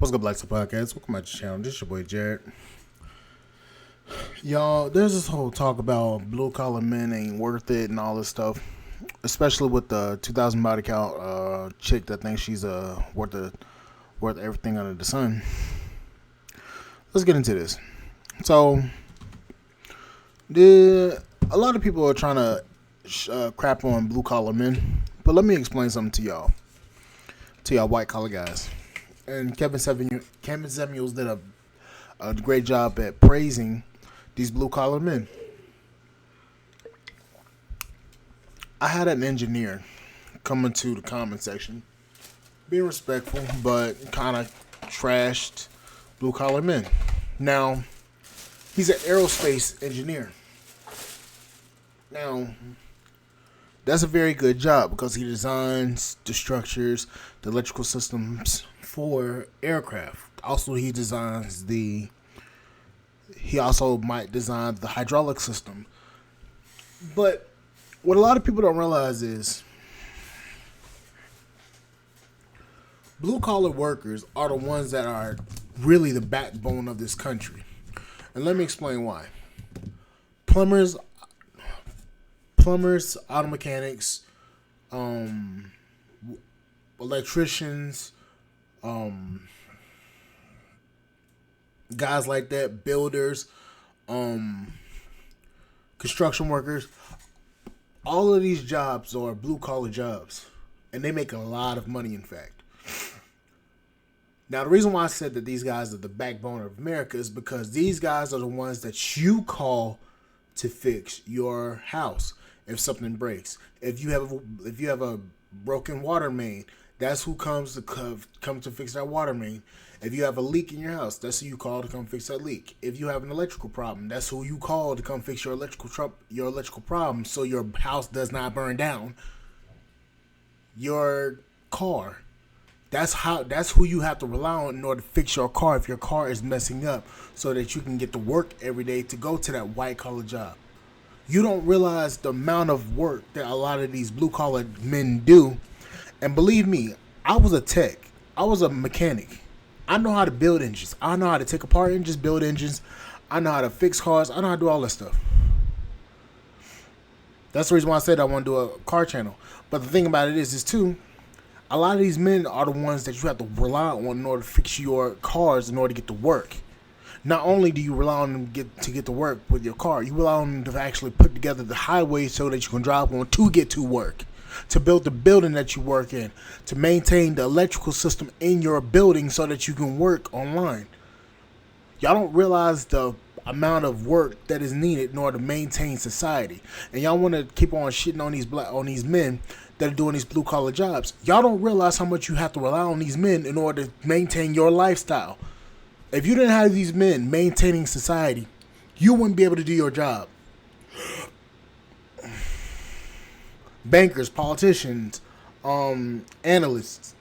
What's good, Black Star Podcast? Welcome back to the channel. This is your boy Jared. Y'all, there's this whole talk about blue collar men ain't worth it and all this stuff, especially with the 2,000 body count chick that thinks she's worth everything under the sun. Let's get into this. So, a lot of people are trying to crap on blue collar men, but let me explain something to y'all white collar guys. And Kevin Samuels did a great job at praising these blue collar men. I had an engineer come into the comment section, being respectful, but kind of trashed blue collar men. Now, he's an aerospace engineer. Now, that's a very good job because he designs the structures, the electrical systems for aircraft. Also, he also might design the hydraulic system. But what a lot of people don't realize is blue collar workers are the ones that are really the backbone of this country. And let me explain why. Plumbers, auto mechanics, electricians, guys like that, builders, construction workers, all of these jobs are blue collar jobs, and they make a lot of money, in fact. Now, the reason why I said that these guys are the backbone of America is because these guys are the ones that you call to fix your house if something breaks. If you have a broken water main, that's who comes to fix that water main. If you have a leak in your house, that's who you call to come fix that leak. If you have an electrical problem, that's who you call to come fix your electrical problem so your house does not burn down. Your car, that's who you have to rely on in order to fix your car if your car is messing up, so that you can get to work every day to go to that white collar job. You don't realize the amount of work that a lot of these blue collar men do. And believe me, I was a tech. I was a mechanic. I know how to build engines. I know how to take apart engines, build engines. I know how to fix cars. I know how to do all that stuff. That's the reason why I said I want to do a car channel. But the thing about it is too, a lot of these men are the ones that you have to rely on in order to fix your cars in order to get to work. Not only do you rely on them to get to work with your car, you rely on them to actually put together the highway so that you can drive on to get to work, to build the building that you work in, to maintain the electrical system in your building so that you can work online. Y'all don't realize the amount of work that is needed in order to maintain society. And y'all want to keep on shitting on these men that are doing these blue collar jobs. Y'all don't realize how much you have to rely on these men in order to maintain your lifestyle. If you didn't have these men maintaining society, you wouldn't be able to do your job. Bankers, politicians, analysts,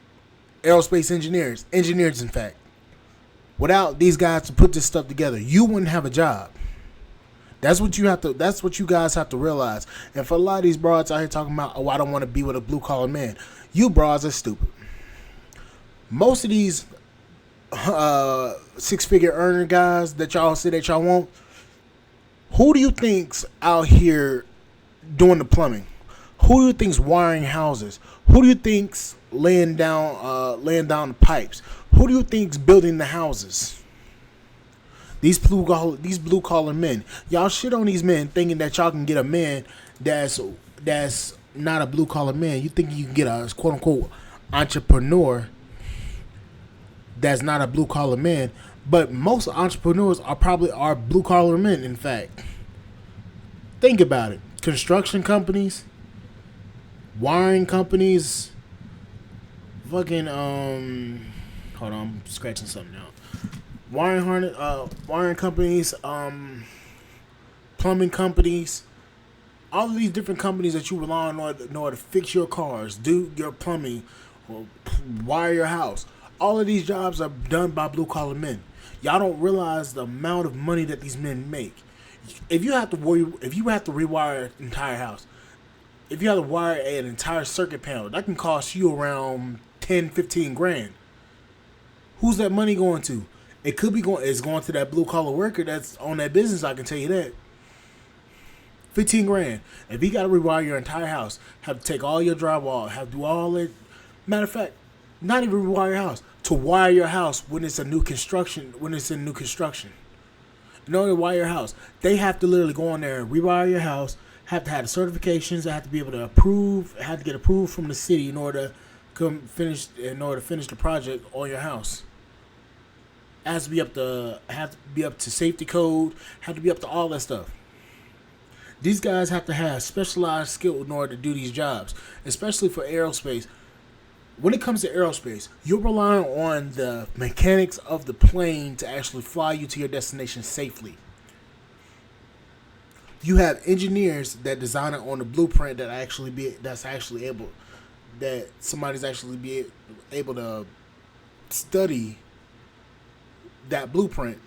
aerospace engineers, in fact. Without these guys to put this stuff together, you wouldn't have a job. That's what you guys have to realize. And for a lot of these broads out here talking about, oh, I don't want to be with a blue collar man. You broads are stupid. Most of these six-figure earner guys that y'all say that y'all want, who do you think's out here doing the plumbing? Who do you think's wiring houses? Who do you think's laying down the pipes? Who do you think's building the houses? These blue collar men. Y'all shit on these men thinking that y'all can get a man that's not a blue collar man. You think you can get a quote unquote entrepreneur that's not a blue collar man, but most entrepreneurs are blue collar men, in fact. Think about it. Construction companies, wiring companies, fucking hold on, I'm scratching something out. Wiring companies, plumbing companies, all of these different companies that you rely on in order to fix your cars, do your plumbing, or wire your house. All of these jobs are done by blue collar men. Y'all don't realize the amount of money that these men make. If you have to rewire an entire house, if you have to wire an entire circuit panel, that can cost you around 10, 15 grand. Who's that money going to? It could be going. It's going to that blue collar worker that's on that business. I can tell you that. 15 grand. If he got to rewire your entire house, have to take all your drywall, have to do all it. Matter of fact, not even rewire your house. To wire your house when it's a new construction, when it's in new construction. In order to wire your house, they have to literally go on there and rewire your house. Have to have the certifications. They have to be able to approve. Have to get approved from the city in order to finish the project on your house. Has to be up to safety code. Have to be up to all that stuff. These guys have to have specialized skill in order to do these jobs, especially for aerospace. When it comes to aerospace, you're relying on the mechanics of the plane to actually fly you to your destination safely. You have engineers that design it on the blueprint that somebody's actually be able to study that blueprint.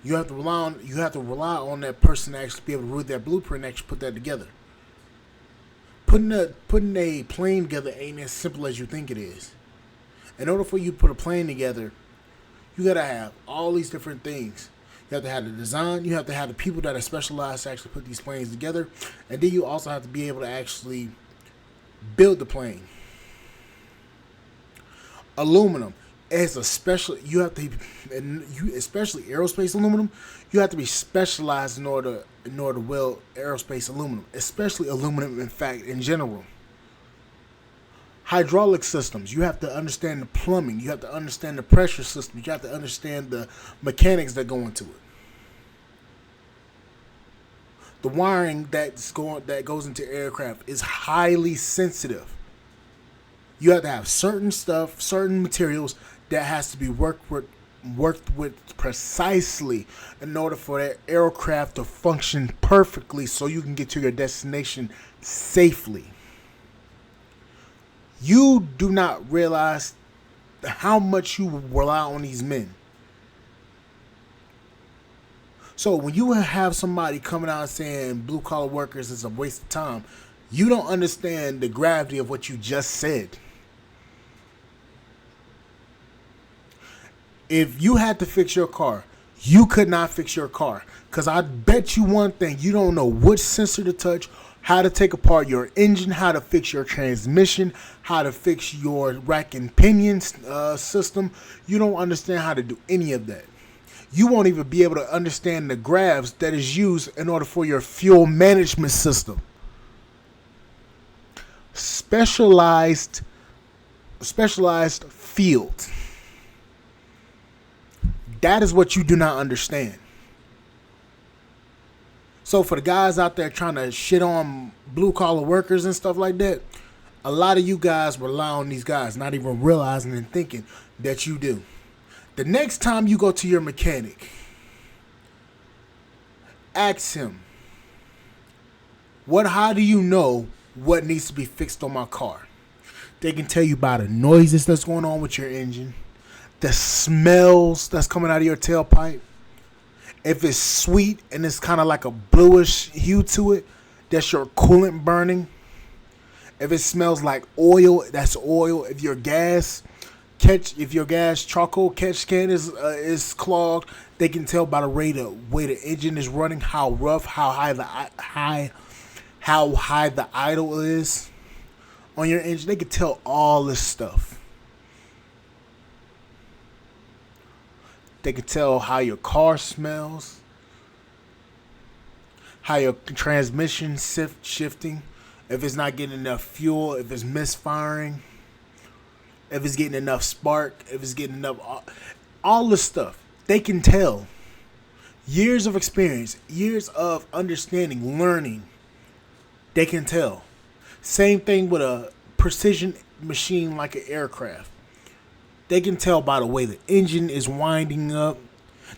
You have to rely on that person to actually be able to read that blueprint and actually put that together. Putting a plane together ain't as simple as you think it is. In order for you to put a plane together, you gotta have all these different things. You have to have the design. You have to have the people that are specialized to actually put these planes together, and then you also have to be able to actually build the plane. Aluminum is a special. You have to, especially aerospace aluminum. You have to be specialized in order to weld aerospace aluminum, especially aluminum. In fact, in general, hydraulic systems. You have to understand the plumbing. You have to understand the pressure system. You have to understand the mechanics that go into it. The wiring that goes into aircraft is highly sensitive. You have to have certain materials that has to be worked with precisely in order for that aircraft to function perfectly so you can get to your destination safely. You do not realize how much you rely on these men. So when you have somebody coming out saying blue collar workers is a waste of time, you don't understand the gravity of what you just said. If you had to fix your car, you could not fix your car. Because I bet you one thing, you don't know which sensor to touch, how to take apart your engine, how to fix your transmission, how to fix your rack and pinion system. You don't understand how to do any of that. You won't even be able to understand the graphs that is used in order for your fuel management system. Specialized field. That is what you do not understand. So for the guys out there trying to shit on blue collar workers and stuff like that, a lot of you guys rely on these guys, not even realizing and thinking that you do. The next time you go to your mechanic, ask him, how do you know what needs to be fixed on my car? They can tell you by the noises that's going on with your engine, the smells that's coming out of your tailpipe. If it's sweet and it's kind of like a bluish hue to it, that's your coolant burning. If it smells like oil, that's oil. If your gas charcoal catch can is clogged, they can tell by the way the engine is running, how rough, how high the idle is on your engine. They can tell all this stuff. They can tell how your car smells, how your transmission shifting, if it's not getting enough fuel, if it's misfiring, if it's getting enough spark, if it's getting enough, all this stuff. They can tell. Years of experience, years of understanding, learning, they can tell. Same thing with a precision machine like an aircraft. They can tell by the way the engine is winding up.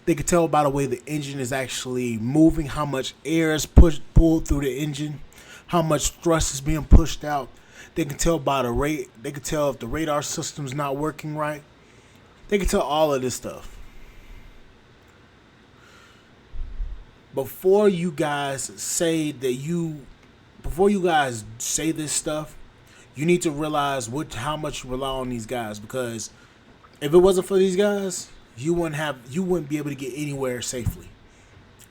They can tell by the way the engine is actually moving, how much air is pulled through the engine, how much thrust is being pushed out. They can tell by the rate. They can tell if the radar system's not working right. They can tell all of this stuff. Before you guys say this stuff, you need to realize how much you rely on these guys, because if it wasn't for these guys, you wouldn't be able to get anywhere safely.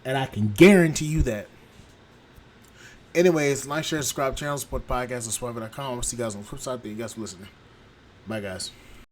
And I can guarantee you that. Anyways, like, share, subscribe, channel, support the podcast at Swerve.com. I'll see you guys on the flip side. Thank you guys for listening. Bye, guys.